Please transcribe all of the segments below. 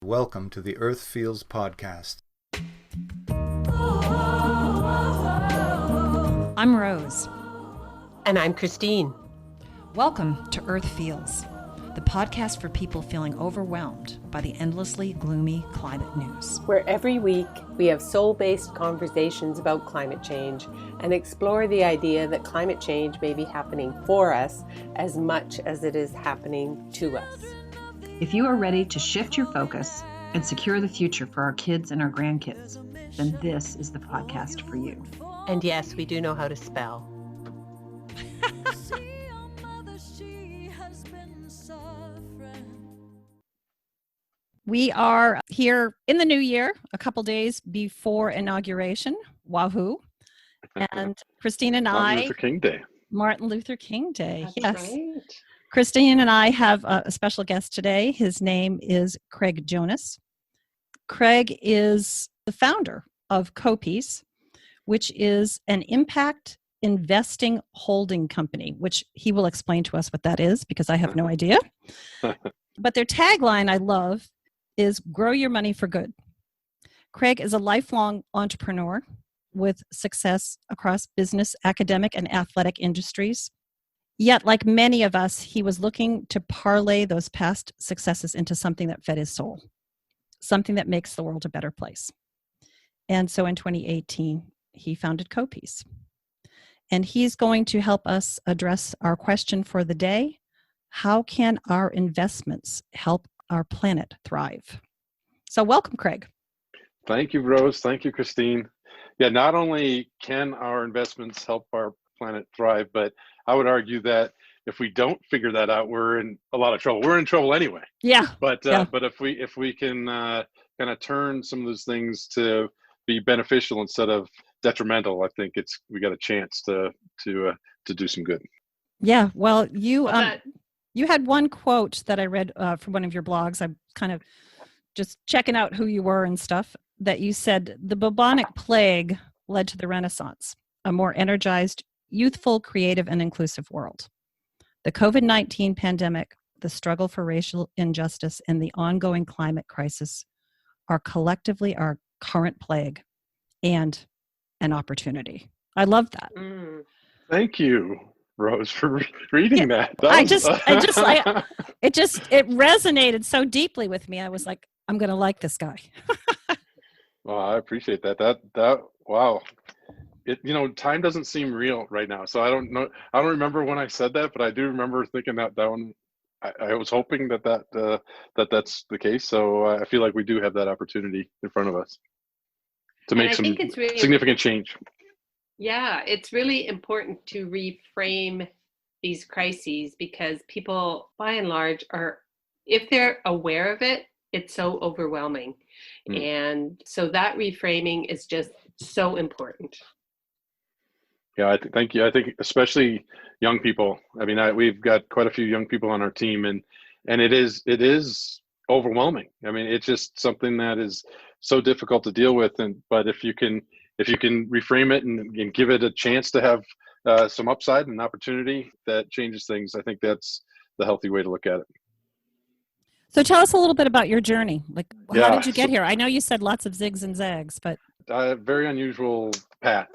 Welcome to the Earth Feels podcast. I'm Rose. And I'm Christine. Welcome to Earth Feels, the podcast for people feeling overwhelmed by the endlessly gloomy climate news. Where every week we have soul-based conversations about climate change and explore the idea that climate change may be happening for us as much as it is happening to us. If you are ready to shift your focus and secure the future for our kids and our grandkids, then this is the podcast for you. And yes, we do know how to spell. We are here in the new year, a couple days before inauguration. Wahoo. And Christine and Martin Luther King Day. Martin Luther King Day. That's Yes. right. Christine and I have a special guest today. His name is Craig Jonas. Craig is the founder of CoPeace, which is an impact investing holding company, which he will explain to us what that is because I have no idea. But their tagline I love is grow your money for good. Craig is a lifelong entrepreneur with success across business, academic, and athletic industries. Yet, like many of us, he was looking to parlay those past successes into something that fed his soul, something that makes the world a better place. And so in 2018, he founded CoPeace. And he's going to help us address our question for the day: how can our investments help our planet thrive? So welcome, Craig. Thank you, Rose. Thank you, Christine. Yeah, not only can our investments help our planet thrive, but I would argue that if we don't figure that out, we're in a lot of trouble. We're in trouble anyway. Yeah. But if we can kind of turn some of those things to be beneficial instead of detrimental, I think we got a chance to do some good. Yeah. Well, you had one quote that I read from one of your blogs. I'm kind of just checking out who you were and stuff, that you said the bubonic plague led to the Renaissance, a more energized, youthful, creative, and inclusive world. The COVID-19 pandemic, the struggle for racial injustice, and the ongoing climate crisis are collectively our current plague and an opportunity. I love that. Thank you, Rose, for reading that. It resonated so deeply with me. I was like, I'm going to like this guy. Well, I appreciate that. That wow. Time doesn't seem real right now. So I don't know. I don't remember when I said that, but I do remember thinking that one. I was hoping that's the case. So I feel like we do have that opportunity in front of us to make some significant change. Yeah, it's really important to reframe these crises because people, by and large, if they're aware of it, it's so overwhelming. And so that reframing is just so important. Yeah, thank you. I think especially young people. I mean, we've got quite a few young people on our team, and it is overwhelming. I mean, it's just something that is so difficult to deal with. But if you can reframe it and give it a chance to have some upside and opportunity, that changes things. I think that's the healthy way to look at it. So tell us a little bit about your journey. Like, how did you get here? I know you said lots of zigs and zags, but very unusual path.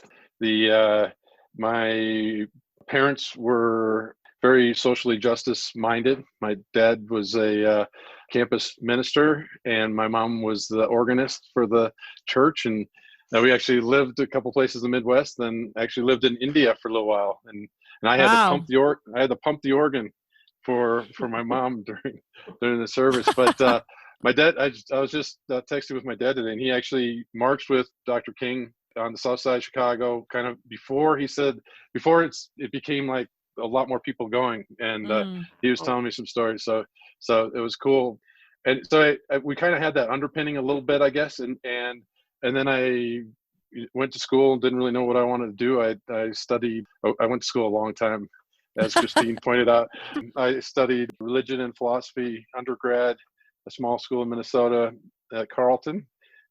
My parents were very socially justice minded. My dad was a campus minister, and my mom was the organist for the church. And we actually lived a couple places in the Midwest, then actually lived in India for a little while. And I had to pump the organ for my mom during the service. But my dad, I was just texting with my dad today, and he actually marched with Dr. King on the south side of Chicago, kind of before it became like a lot more people going. And he was telling me some stories. So it was cool. And so we kind of had that underpinning a little bit, I guess. And then I went to school and didn't really know what I wanted to do. I went to school a long time, as Christine pointed out. I studied religion and philosophy undergrad, a small school in Minnesota at Carleton,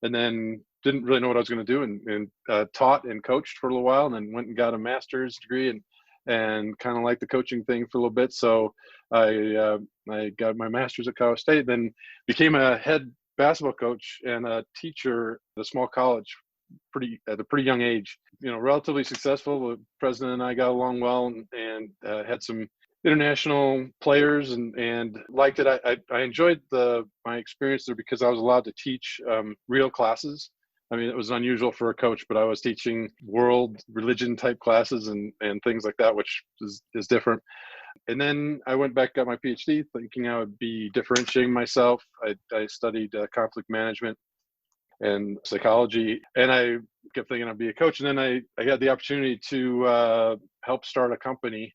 and then didn't really know what I was going to do, and taught and coached for a little while, and then went and got a master's degree and kind of liked the coaching thing for a little bit. So I got my master's at Colorado State, then became a head basketball coach and a teacher at a small college at a pretty young age. Relatively successful. The president and I got along well, and had some international players, and liked it. I enjoyed my experience there because I was allowed to teach real classes. I mean, it was unusual for a coach, but I was teaching world religion type classes and things like that, which is different. And then I went back, got my PhD, thinking I would be differentiating myself. I studied conflict management and psychology, and I kept thinking I'd be a coach. And then I had the opportunity to help start a company,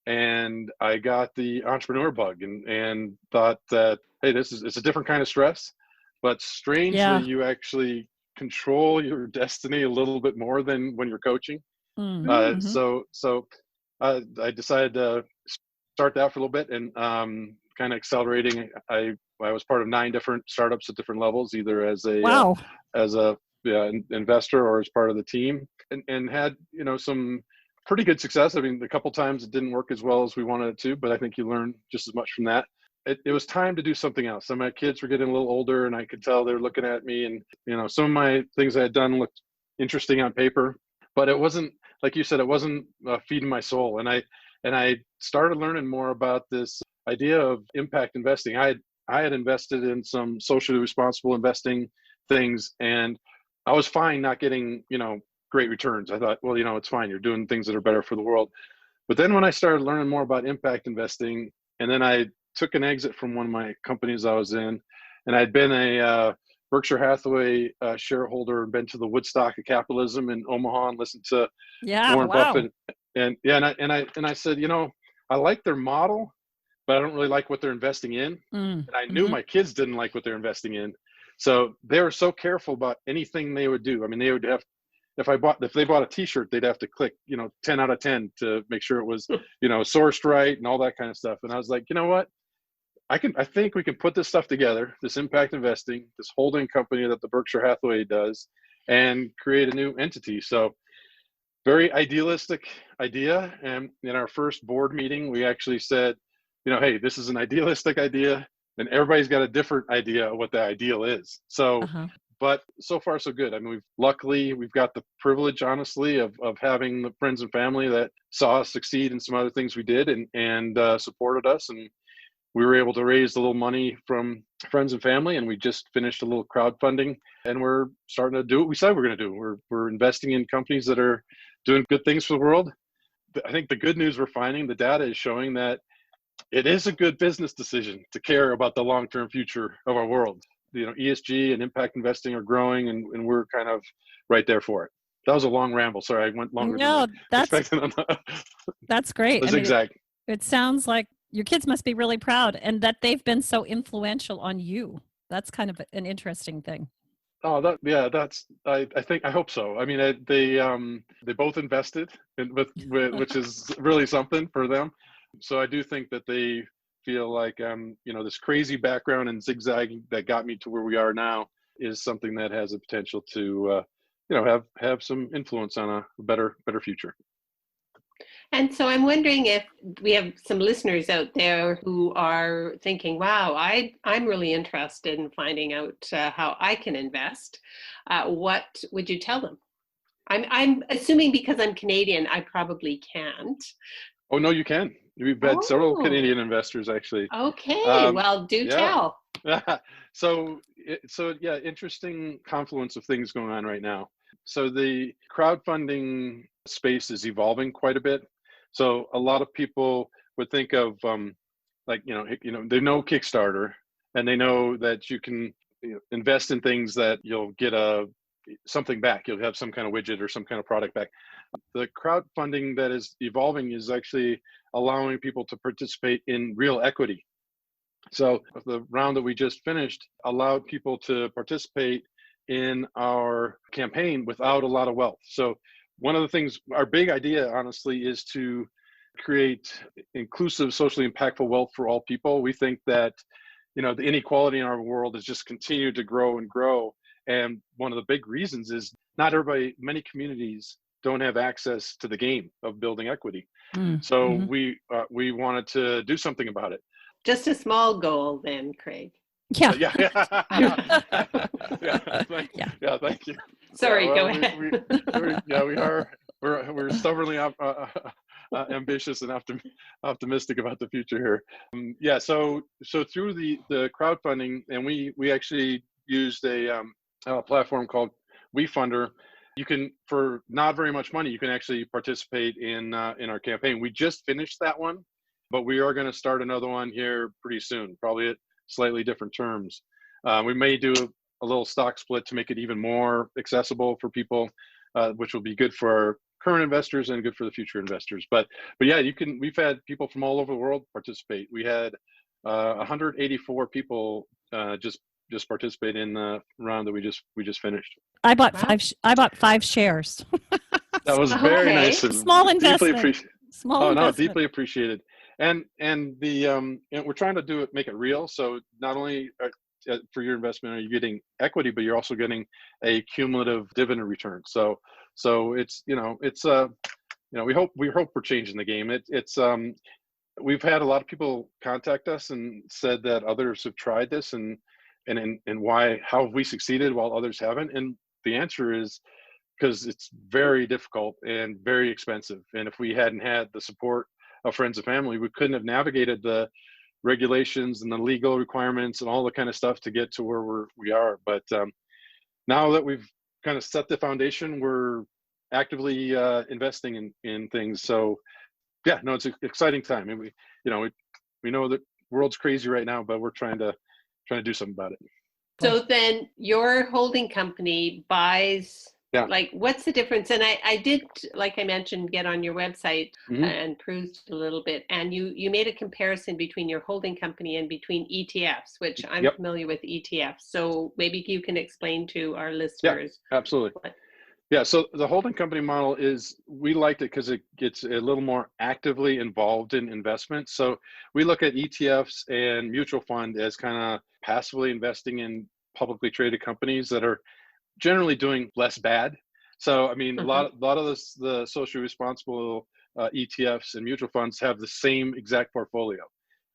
and I got the entrepreneur bug, and thought that, hey, it's a different kind of stress, but strangely, Yeah. you actually control your destiny a little bit more than when you're coaching. Mm-hmm. So I decided to start that for a little bit, and kind of accelerating. I was part of 9 different startups at different levels, either as a Wow. investor or as part of the team, and had some pretty good success. I mean, a couple times it didn't work as well as we wanted it to, but I think you learn just as much from that. It was time to do something else. Some of my kids were getting a little older, and I could tell they were looking at me, and some of my things I had done looked interesting on paper, but it wasn't, like you said, it wasn't feeding my soul. And I started learning more about this idea of impact investing. I had invested in some socially responsible investing things, and I was fine not getting great returns. I thought, well, it's fine. You're doing things that are better for the world. But then when I started learning more about impact investing, and then I took an exit from one of my companies I was in, and I'd been a Berkshire Hathaway shareholder, and been to the Woodstock of capitalism in Omaha, and listened to Warren Buffett, and I said, I like their model, but I don't really like what they're investing in. And I knew my kids didn't like what they're investing in, so they were so careful about anything they would do. I mean, they would have, if they bought a T-shirt, they'd have to click 10 out of 10 to make sure it was sourced right and all that kind of stuff. And I was like, you know what? I think we can put this stuff together, this impact investing, this holding company that the Berkshire Hathaway does, and create a new entity. So very idealistic idea. And in our first board meeting, we actually said, hey, this is an idealistic idea, and everybody's got a different idea of what the ideal is. So, but so far so good. I mean, we've got the privilege, honestly, of having the friends and family that saw us succeed in some other things we did, and supported us. And we were able to raise a little money from friends and family, and we just finished a little crowdfunding, and we're starting to do what we said we're going to do. We're investing in companies that are doing good things for the world. I think the good news we're finding, the data is showing that it is a good business decision to care about the long-term future of our world. ESG and impact investing are growing, and we're kind of right there for it. That was a long ramble. Sorry, I went longer than I expected. That's great. Zigzag. It sounds like your kids must be really proud, and that they've been so influential on you. That's kind of an interesting thing. Oh, I hope so. I mean, they both invested which is really something for them. So I do think that they feel like this crazy background and zigzagging that got me to where we are now is something that has a potential to have some influence on a better future. And so I'm wondering if we have some listeners out there who are thinking, wow, I'm really interested in finding out how I can invest. What would you tell them? I'm assuming because I'm Canadian, I probably can't. Oh, no, you can. We've had several Canadian investors, actually. Okay, well, do tell. So yeah, interesting confluence of things going on right now. So the crowdfunding space is evolving quite a bit. So a lot of people would think of they know Kickstarter, and they know that you can invest in things that you'll get something back. You'll have some kind of widget or some kind of product back. The crowdfunding that is evolving is actually allowing people to participate in real equity. So the round that we just finished allowed people to participate in our campaign without a lot of wealth. So one of the things, our big idea, honestly, is to create inclusive, socially impactful wealth for all people. We think that, the inequality in our world has just continued to grow and grow. And one of the big reasons is many communities don't have access to the game of building equity. So we wanted to do something about it. Just a small goal then, Craig. Yeah. Yeah, yeah, thank you. Sorry, Yeah, go well, ahead. we are. We're stubbornly ambitious and optimistic about the future here. Yeah, so through the crowdfunding, and we actually used a platform called WeFunder. You can, for not very much money, you can actually participate in our campaign. We just finished that one, but we are going to start another one here pretty soon, probably at slightly different terms. We may do a little stock split to make it even more accessible for people, which will be good for our current investors and good for the future investors. But yeah, you can. We've had people from all over the world participate. We had 184 people just participate in the round that we just finished. I bought Wow. I bought 5 shares. That was very Okay. nice and Small deeply investment. appreciated. Small Oh no, investment. deeply appreciated. And the and we're trying to make it real. So not only for your investment are you getting equity, but you're also getting a cumulative dividend return. So it's we hope we're changing the game. We've had a lot of people contact us and said that others have tried this and how have we succeeded while others haven't? And the answer is because it's very difficult and very expensive. And if we hadn't had the support of friends and family, we couldn't have navigated the regulations and the legal requirements and all the kind of stuff to get to where we are. But now that we've kind of set the foundation, we're actively investing in things. So yeah, no, it's an exciting time. And we know that the world's crazy right now, but we're trying to do something about it. So then your holding company buys, Yeah. like, what's the difference? And I did, like I mentioned, get on your website and perused a little bit. And you made a comparison between your holding company and between ETFs, which I'm familiar with ETFs. So maybe you can explain to our listeners. Yeah, absolutely. Yeah, so the holding company model we liked it because it gets a little more actively involved in investments. So we look at ETFs and mutual fund as kind of passively investing in publicly traded companies that are generally doing less bad. So I mean, a lot of the socially responsible ETFs and mutual funds have the same exact portfolio,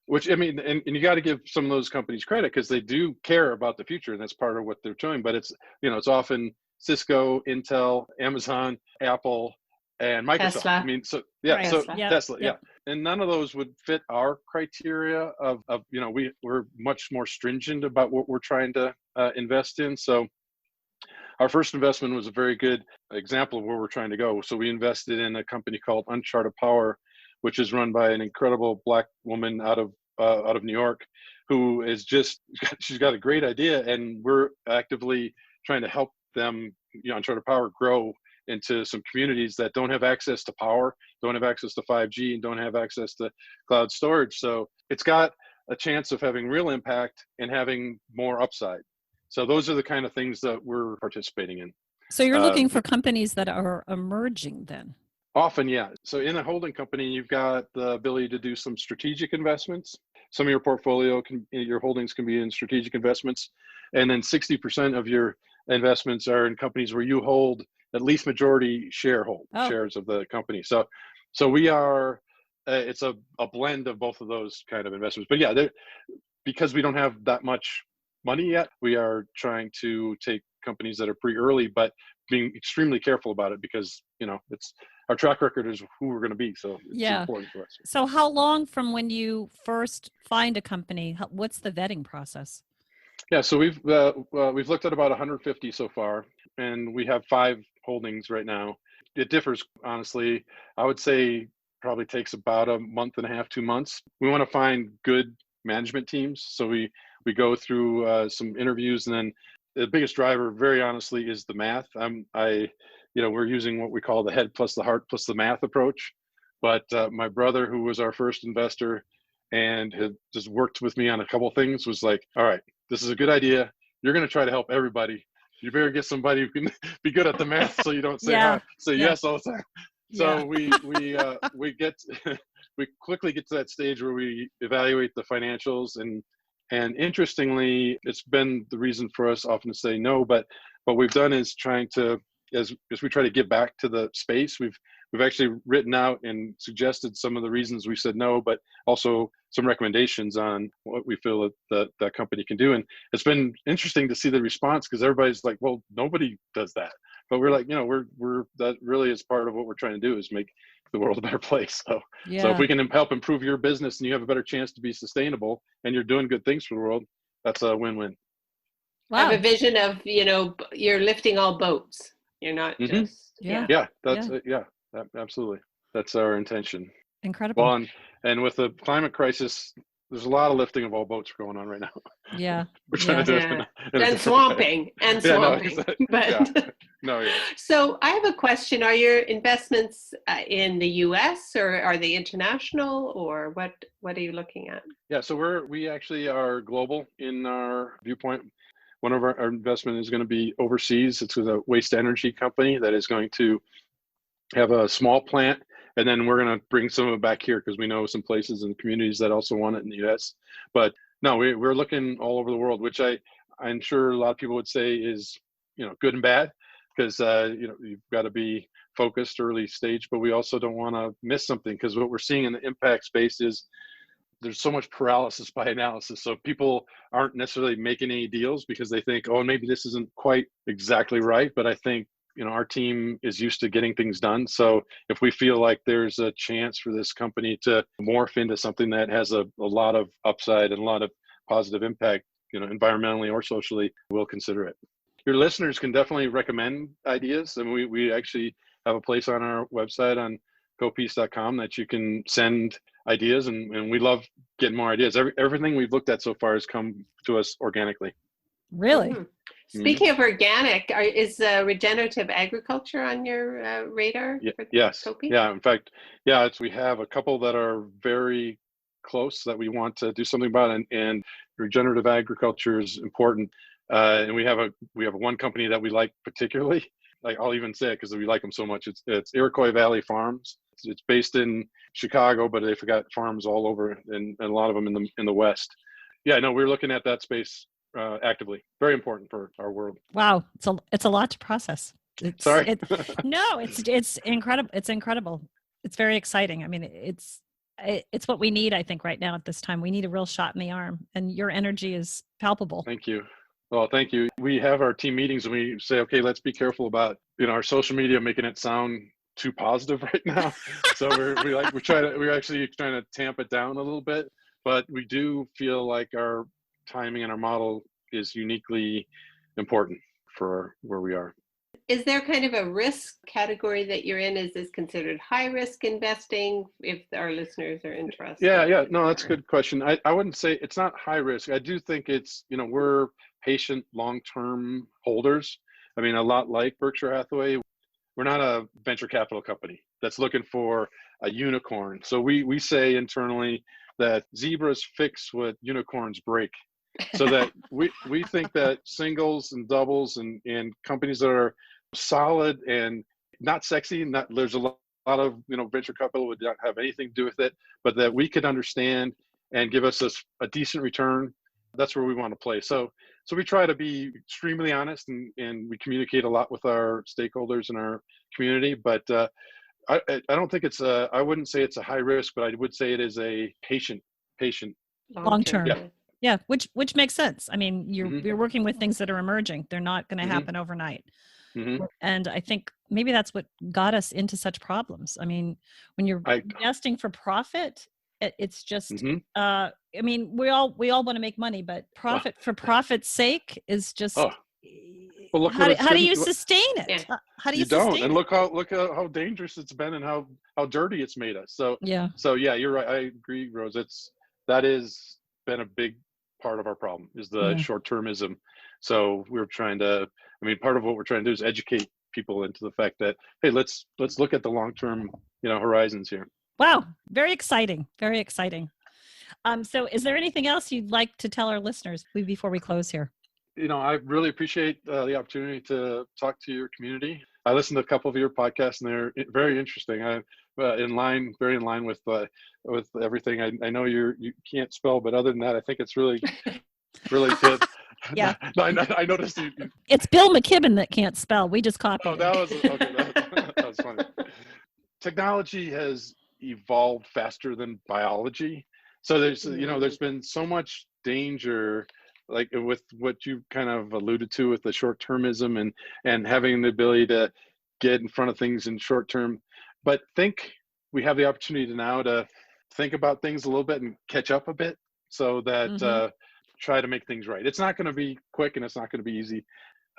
which I mean, and you got to give some of those companies credit because they do care about the future, and that's part of what they're doing. But it's it's often Cisco, Intel, Amazon, Apple, and Microsoft. Tesla. I mean, so yeah, Right. so Tesla. Tesla, yeah. And none of those would fit our criteria of we're much more stringent about what we're trying to invest in. So our first investment was a very good example of where we're trying to go. So we invested in a company called Uncharted Power, which is run by an incredible Black woman out of New York, who is she's got a great idea, and we're actively trying to help them, Uncharted Power, grow into some communities that don't have access to power, don't have access to 5G, and don't have access to cloud storage. So it's got a chance of having real impact and having more upside. So those are the kind of things that we're participating in. So you're looking for companies that are emerging then? Often, yeah. So in a holding company, you've got the ability to do some strategic investments. Some of your portfolio your holdings can be in strategic investments. And then 60% of your investments are in companies where you hold at least majority shares of the company. So we are, it's a blend of both of those kind of investments. But yeah, because we don't have that much money yet, we are trying to take companies that are pretty early, but being extremely careful about it because it's our track record is who we're going to be. So it's important for us. So how long from when you first find a company, what's the vetting process? Yeah, so we've looked at about 150 so far, and we have 5 holdings right now. It differs, honestly. I would say probably takes about a month and a half, 2 months. We want to find good management teams, so we go through some interviews, and then the biggest driver, very honestly, is the math. We're using what we call the head plus the heart plus the math approach. But my brother, who was our first investor and had just worked with me on a couple things, was like, all right, this is a good idea. You're going to try to help everybody. You better get somebody who can be good at the math so you don't say yes all the time. So we quickly get to that stage where we evaluate the financials, and interestingly, it's been the reason for us often to say no, but what we've done is trying to, as we try to give back to the space, we've we've actually written out and suggested some of the reasons we said no, but also some recommendations on what we feel that company can do. And it's been interesting to see the response, because everybody's like, well, nobody does that. But we're like, we're that really is part of what we're trying to do, is make the world a better place. So if we can help improve your business and you have a better chance to be sustainable and you're doing good things for the world, that's a win-win. I have a vision of, you're lifting all boats. You're not just, absolutely. That's our intention. Incredible. Well, and with the climate crisis, there's a lot of lifting of all boats going on right now. Yeah. We're trying to do it and swamping. So I have a question. Are your investments in the US, or are they international, or what are you looking at? Yeah, so we actually are global in our viewpoint. One of our investment is going to be overseas. It's with a waste energy company that is going to have a small plant, and then we're going to bring some of it back here because we know some places and communities that also want it in the US. But no, we're looking all over the world, which I'm sure a lot of people would say is, good and bad, because you've got to be focused early stage, but we also don't want to miss something, because what we're seeing in the impact space is there's so much paralysis by analysis. So people aren't necessarily making any deals because they think, oh, maybe this isn't quite exactly right. But I think, our team is used to getting things done. So if we feel like there's a chance for this company to morph into something that has a lot of upside and a lot of positive impact, environmentally or socially, we'll consider it. Your listeners can definitely recommend ideas. And we actually have a place on our website on CoPeace.com that you can send ideas, and we love getting more ideas. Everything we've looked at so far has come to us organically. Really? Mm-hmm. Speaking of organic, is regenerative agriculture on your radar? Yes. CoPeace? Yeah. In fact, we have a couple that are very close that we want to do something about, and regenerative agriculture is important. And we have one company that we like particularly. Like, I'll even say it because we like them so much. It's Iroquois Valley Farms. It's based in Chicago, but they've got farms all over, and a lot of them in the West. Yeah, no, we're looking at that space actively. Very important for our world. Wow, it's a lot to process. Sorry. No, it's incredible. It's incredible. It's very exciting. I mean, it's what we need, I think, right now at this time. We need a real shot in the arm, and your energy is palpable. Thank you. Well, thank you. We have our team meetings and we say, okay, let's be careful about our social media making it sound too positive right now. So we're actually trying to tamp it down a little bit, but we do feel like our timing and our model is uniquely important for where we are. Is there kind of a risk category that you're in? Is this considered high risk investing, if our listeners are interested? Yeah. No, that's a good question. I wouldn't say it's not high risk. I do think it's, we're patient long-term holders. I mean, a lot like Berkshire Hathaway, we're not a venture capital company that's looking for a unicorn. So we say internally that zebras fix what unicorns break. So that we think that singles and doubles and companies that are solid and not sexy, there's a lot of venture capital would not have anything to do with it, but that we could understand and give us a decent return. That's where we want to play. So we try to be extremely honest, and we communicate a lot with our stakeholders in our community. But I don't think I wouldn't say it's a high risk, but I would say it is a patient long term. Yeah, which makes sense. I mean, Mm-hmm. you're working with things that are emerging. They're not going to happen overnight. Mm-hmm. And I think maybe that's what got us into such problems. I mean, when you're investing for profit, it's just I mean, we all want to make money, but profit for profit's sake is just well, look, how do you sustain it? Yeah. How do you don't? sustain And it? look how dangerous it's been and how dirty it's made us. So yeah, you're right. I agree, Rose. That is been a big part of our problem is the short-termism. So we're trying to, part of what we're trying to do is educate people into the fact that, hey, let's look at the long-term, horizons here. Wow. Very exciting. Very exciting. So is there anything else you'd like to tell our listeners before we close here? I really appreciate the opportunity to talk to your community. I listened to a couple of your podcasts and they're very interesting. Very in line with everything. I know you can't spell, but other than that, I think it's really, really good. Yeah. I noticed you. It's Bill McKibben that can't spell. We just copied. Oh, that was okay. That was funny. technology has evolved faster than biology. So there's been so much danger, like with what you kind of alluded to with the short-termism and having the ability to get in front of things in short term. But we have the opportunity now to think about things a little bit and catch up a bit, so that try to make things right. It's not going to be quick and it's not going to be easy.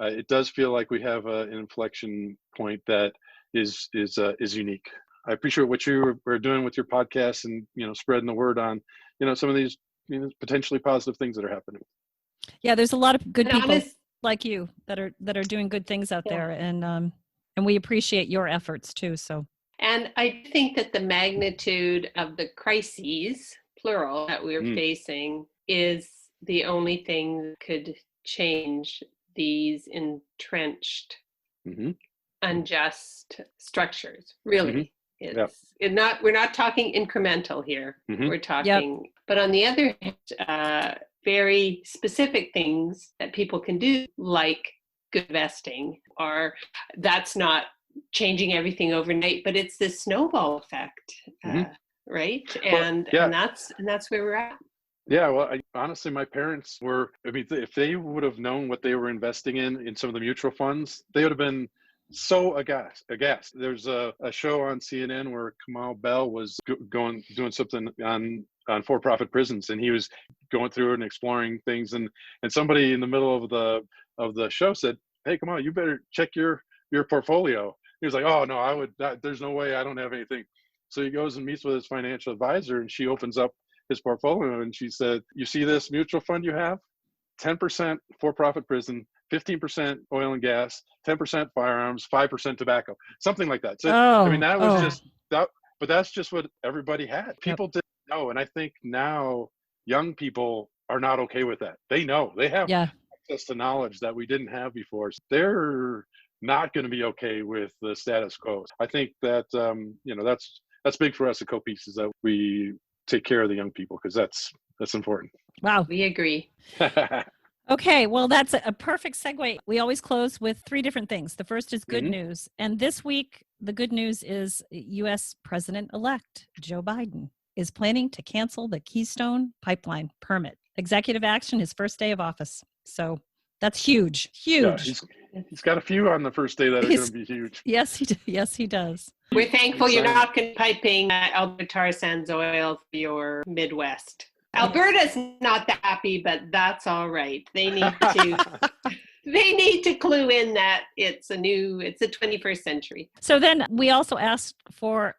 It does feel like we have an inflection point that is unique. I appreciate what you are doing with your podcast and spreading the word on some of these potentially positive things that are happening. Yeah, there's a lot of good And people like you that are doing good things out there, and we appreciate your efforts too. So, and I think that the magnitude of the crises, plural, that we're facing is the only thing that could change these entrenched, unjust structures. Really, we're not talking incremental here. We're talking, but on the other hand, very specific things that people can do, like good investing, or that's not changing everything overnight, but it's this snowball effect, right? And that's where we're at. Yeah, well, honestly, my parents if they would have known what they were investing in some of the mutual funds, they would have been so aghast. There's a show on CNN where Kamal Bell was doing something on for-profit prisons, and he was going through and exploring things, and somebody in the middle of the show said, "Hey, Kamal, you better check your portfolio." He was like, "Oh no, there's no way, I don't have anything." So he goes and meets with his financial advisor, and she opens up his portfolio and she said, "You see this mutual fund you have? 10% for-profit prison, 15% oil and gas, 10% firearms, 5% tobacco," something like that. So that was just that, but that's just what everybody had. People didn't know, and I think now young people are not okay with that. They know they have access to knowledge that we didn't have before. So they're not going to be okay with the status quo. I think that that's big for us at CoPeace, is that we take care of the young people, because that's important. Wow, we agree. Okay, well, that's a perfect segue. We always close with 3 different things. The first is good news. And this week, the good news is U.S. President-elect Joe Biden is planning to cancel the Keystone Pipeline permit. Executive action, his first day of office. So that's huge. Yeah, he's got a few on the first day that are going to be huge. Yes, he does. We're thankful you're not piping Alberta tar sands oil for your Midwest. Alberta's not that happy, but that's all right. They need to clue in that it's the 21st century. So then we also asked for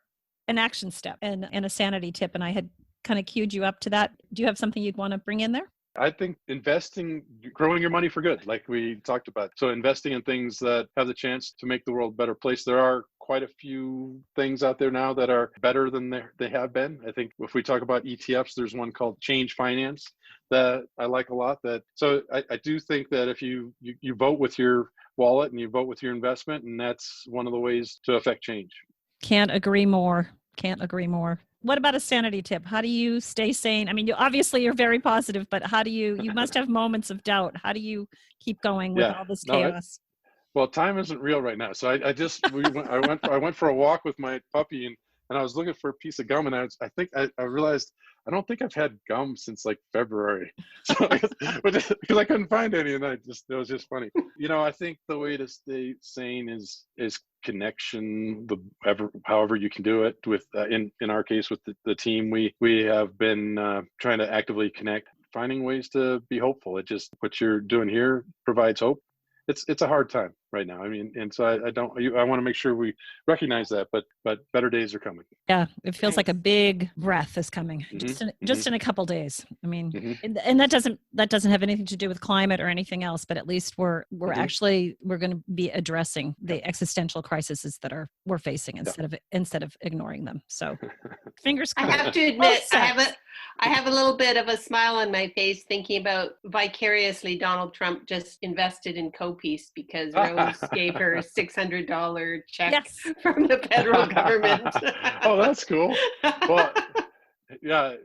an action step and a sanity tip, and I had kind of queued you up to that. Do you have something you'd want to bring in there? I think investing, growing your money for good, like we talked about. So investing in things that have the chance to make the world a better place. There are quite a few things out there now that are better than they have been. I think if we talk about ETFs, there's one called Change Finance that I like a lot. So I do think that if you vote with your wallet and you vote with your investment, and that's one of the ways to affect change. Can't agree more. What about a sanity tip? How do you stay sane? I mean, you're very positive, but how do you must have moments of doubt. How do you keep going with all this chaos? Well, time isn't real right now. So I went for a walk with my puppy, and I was looking for a piece of gum, and I realized I don't think I've had gum since like February, because I couldn't find any, and it was just funny. I think the way to stay sane is connection, however you can do it. With in our case with the team, we have been trying to actively connect, finding ways to be hopeful. It just, what you're doing here provides hope. It's a hard time right now. I mean, and so I want to make sure we recognize that, but better days are coming. Yeah, it feels like a big breath is coming just in a couple days. I mean, and that doesn't have anything to do with climate or anything else, but at least we're going to be addressing the existential crises that we're facing instead of ignoring them. So fingers crossed. I have to admit, I have a little bit of a smile on my face thinking about vicariously Donald Trump just invested in CoPeace because Rose gave her a $600 check from the federal government. Oh, that's cool. Well, yeah,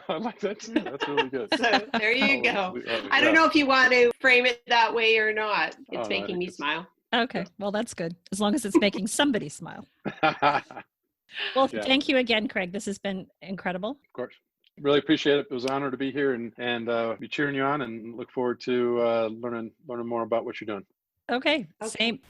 I like that too. That's really good. So there you go. I don't know if you want to frame it that way or not. It's making me smile. Okay, well, that's good. As long as it's making somebody smile. Well, Yeah. thank you again, Craig. This has been incredible. Of course. Really appreciate it. It was an honor to be here and be cheering you on, and look forward to learning more about what you're doing. Okay, same.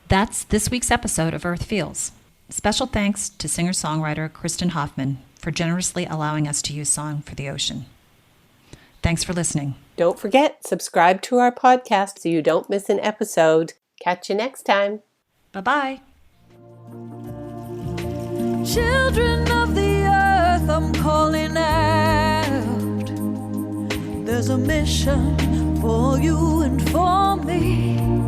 That's this week's episode of Earth Feels. Special thanks to singer-songwriter Kristen Hoffman for generously allowing us to use Song for the Ocean. Thanks for listening. Don't forget, subscribe to our podcast so you don't miss an episode. Catch you next time. Bye-bye. Children of the earth, I'm calling out. There's a mission for you and for me.